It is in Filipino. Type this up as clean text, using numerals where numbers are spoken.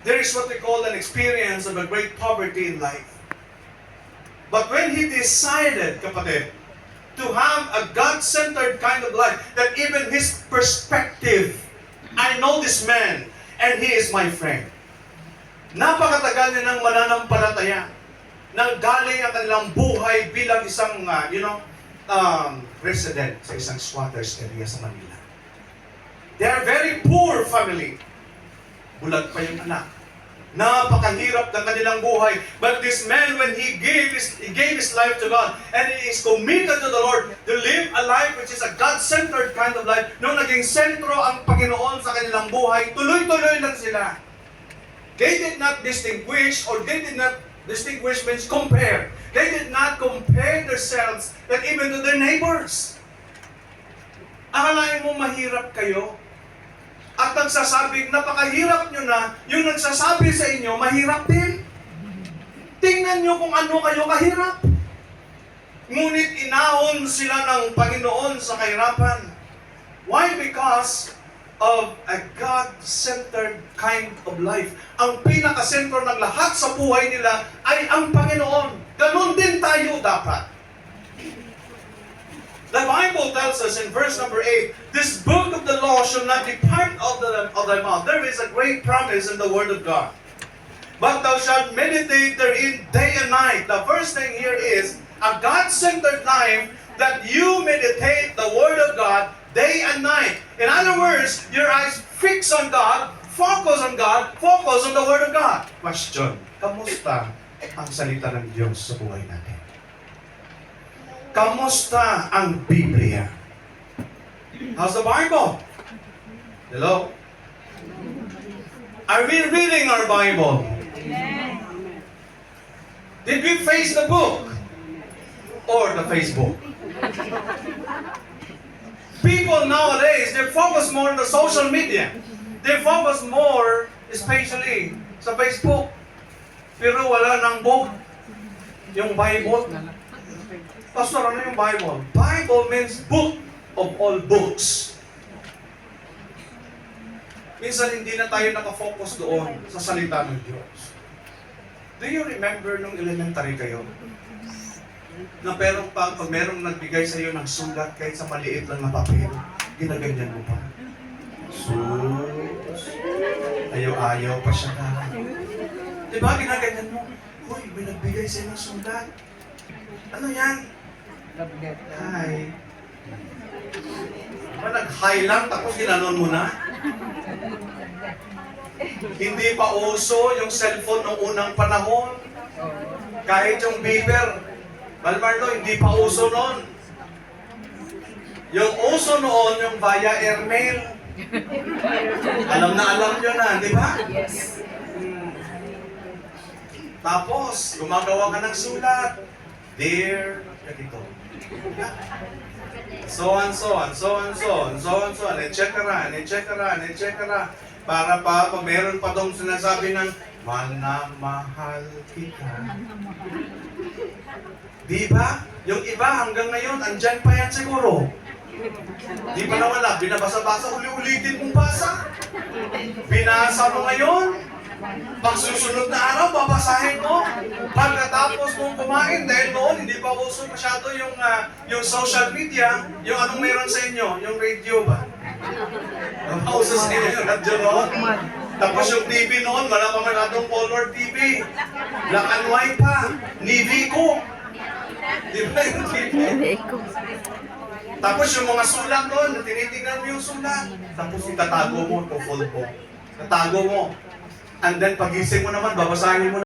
there is what we call an experience of a great poverty in life. But when he decided, kapatid, to have a God-centered kind of life, that even his perspective, I know this man, and he is my friend. Napakatagal niya ng mananampalataya. Nanggaling ang kanilang buhay bilang isang, resident sa isang squatters area sa Manila. They are very poor family. Bulag pa yung anak. Napakahirap ng kanilang buhay. But this man, when he gave his life to God, and he is committed to the Lord to live a life which is a God-centered kind of life, nung naging sentro ang Panginoon sa kanilang buhay, tuloy-tuloy lang sila. They did not distinguish, or they did not distinguish means compare. They did not compare themselves that even to their neighbors. Akalain mo mahirap kayo? At nagsasabing, napakahirap nyo na, yung nagsasabi sa inyo, mahirap din. Tingnan nyo kung ano kayo kahirap. Ngunit inahon sila ng Panginoon sa kahirapan. Why? Because of a God-centered kind of life. Ang pinakasentro ng lahat sa buhay nila ay ang Panginoon. Ganon din tayo dapat. The Bible tells us in verse number 8, this book of the law shall not depart of thy mouth. There is a great promise in the Word of God. But thou shalt meditate therein day and night. The first thing here is a God-centered life, that you meditate the Word of God day and night. In other words, your eyes fix on God, focus on the Word of God. Question, kamusta ang salita ng Diyos sa buhay natin? Kamusta ang Biblia? How's the Bible? Hello? Are we reading our Bible? Did we face the book? Or the Facebook? People nowadays, they focus more on the social media. They focus more, especially sa Facebook. Pero wala nang book. Yung Bible. Pastor, ano yung Bible? Bible means book of all books. Minsan hindi na tayo nakafocus doon sa salita ng Diyos. Do you remember nung elementary kayo? Na pero pag merong nagbigay sa iyo ng sulat kahit sa maliit lang na papel, ginaganyan mo pa. Sus, ayaw pa siya ka. Diba ginaganyan mo? Uy, may nagbigay sa iyo ng sulat. Ano yan? Hi. Diba nag-hi lang tapos ginanon mo na? Hindi pa uso yung cellphone noong unang panahon. Kahit yung beeper. Balmardo, hindi pa uso noon. Yung uso noon, yung via airmail. Alam nyo na, di ba? Yes. Tapos, gumagawa ka ng sulat. Dear, ganito. So on, et cetera. Para pa, pag meron pa dong sinasabi ng, manamahal kita. Di ba? Yung iba hanggang ngayon, andyan pa yan siguro. Di pa nawala, binabasa-basa, uli-ulitin mong basa. Binasa mo ngayon, pag susunod na araw, babasahin mo. Pagkatapos mong kumain, dahil noon, hindi pa uso masyado yung social media, yung anong meron sa inyo, yung radio ba? Ang pauso sa inyo yung radio noon. Tapos yung TV noon, wala pa masyadong color TV. Black and white pa. Nivico. Di ba yung TV? Tapos yung mga sulat noon, tinitingnan mo yung sulat. Tapos itatago mo, to full book. Tatago mo. And then pagising mo naman, babasahin mo